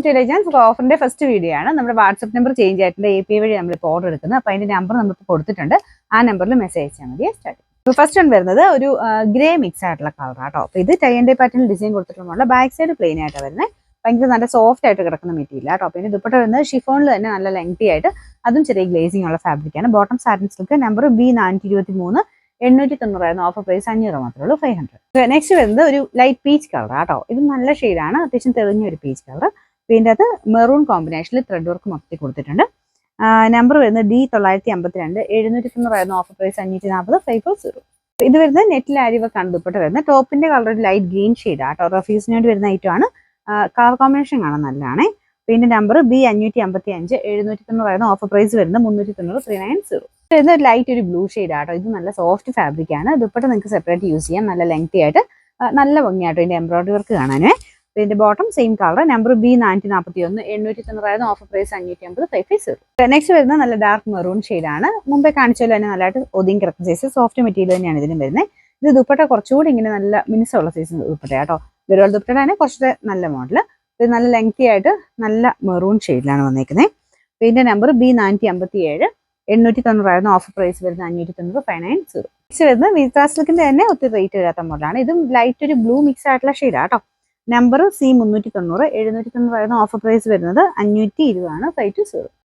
To എലൈജൻസ്. ഓഫറിന്റെ first video ആണ്. നമ്മുടെ WhatsApp number change ആയിട്ടുണ്ട്. API വഴി നമ്മളിപ്പോൾ ഓർഡർ എടുക്കുന്നത്. അപ്പോൾ അതിന്റെ നമ്പർ നമ്മളിപ്പോൾ കൊടുത്തിട്ടുണ്ട്. ആ നമ്പറിൽ മെസ്സേജ് അയച്ചാൽ മതി. സ്റ്റാർട്ട്. ഫസ്റ്റ് വൺ വരുന്നത് ഒരു ഗ്രേ മിക്സ് ആയിട്ടുള്ള കളർ ആട്ടോ. അപ്പോൾ ഇത് ടൈ ആൻഡ് ഡൈ പാറ്റേണിൽ ഡിസൈൻ കൊടുത്തിട്ടുള്ള ബാക്ക് സൈഡ് പ്ലെയിൻ ആയിട്ടാണ് വരുന്നത്. ഭയങ്കര നല്ല സോഫ്റ്റ് ആയിട്ട് കിടക്കുന്ന മെറ്റീരിയൽ ആട്ടോ. പിന്നെ ദുപ്പട്ട വരുന്നത് ഷിഫോണിൽ തന്നെ നല്ല ലെങ്തി ആയിട്ട്, അതും ചെറിയ ഗ്ലേസിംഗ് ഉള്ള ഫാബ്രിക്കാണ്. Bottom satin silk. Number B423, 890 offer price 500 മാത്രമേ ഉള്ളൂ, 500. നെക്സ്റ്റ് വരുന്നത് ഒരു ലൈറ്റ് പീച്ച് കളർ ആട്ടോ. ഇത് നല്ല ഷെയ്ഡാണ്, അത്യാവശ്യം തെളിഞ്ഞ ഒരു പീച്ച് കളർ. പിന്നെ അത് മെറൂൺ കോമ്പിനേഷനിൽ ത്രെഡ് വർക്ക് മൊത്തത്തിൽ കൊടുത്തിട്ടുണ്ട്. നമ്പർ വരുന്നത് D952, 790 ഓഫർ പ്രൈസ് 540, 540. ഇത് വരുന്നത് നെറ്റിൽ ആരി വർക്ക് ആണ് ദുപ്പട്ട വരുന്നത്. ടോപ്പിന്റെ കളർ ഒരു ലൈറ്റ് ഗ്രീൻ ഷെയ്ഡ് ആട്ടോ. റഫീസിന് വേണ്ടി വരുന്ന ഐറ്റം ആണ്. കളർ കോമ്പിനേഷൻ കാണാൻ നല്ലതാണ്. പിന്നെ നമ്പർ B555, 790 ഓഫർ പ്രൈസ് വരുന്നത് 390, 390. വരുന്ന ഒരു ലൈറ്റ് ഒരു ബ്ലൂ ഷെയ്ഡ് ആട്ടോ. ഇത് നല്ല സോഫ്റ്റ് ഫാബ്രിക് ആണ്. ദുപ്പട്ട നിങ്ങൾക്ക് സെപ്പറേറ്റ് യൂസ് ചെയ്യാം. നല്ല ലെങ്തി ആയിട്ട്, നല്ല ഭംഗിയാട്ടോ ഇതിന്റെ എംബ്രോയിഡറി വർക്ക് കാണാനേ. ഇതിന്റെ bottom same colour. Number B441, 890 offer price 550, 550. Next വരുന്നത് നല്ല ഡാർക്ക് മെറൂൺ ഷെയ്ഡ് ആണ്. മുമ്പേ കാണിച്ചാലും തന്നെ നല്ലതായിട്ട് ഒതുങ്ങി കിടക്കുന്ന സൈസ് സോഫ്റ്റ് മെറ്റീരിയൽ തന്നെയാണ് ഇതിനും വരുന്നത്. ഇത് ദുപ്പട്ട കുറച്ചുകൂടി ഇങ്ങനെ നല്ല മിനുസമുള്ള സൈസ് ദുപ്പട്ട ആട്ടോ. ഗരുവാൾ ദുപ്പട്ട തന്നെ കുറച്ചുകൂടെ നല്ല മോഡൽ. ഇത് നല്ല ലെങ്തി ആയിട്ട് നല്ല മെറൂൺ ഷെയ്ഡിലാണ് വന്നേക്കുന്നത്. ഇതിന്റെ നമ്പർ B457, 890 ഓഫർ പ്രൈസ് വരുന്നത് 590, 590. നെക്സ്റ്റ് വരുന്നത് വിത്ര സിൽക്കിന്റെ തന്നെ ഒത്തിരി റേറ്റ് വരാത്ത മോഡലാണ്. ഇതും ലൈറ്റ് ഒരു ബ്ലൂ മിക്സ് ആയിട്ടുള്ള ഷെയ്ഡ് ആട്ടോ. നമ്പർ C390, 790 ഓഫർ പ്രൈസ് വരുന്നത് 520 ആണ്, 520.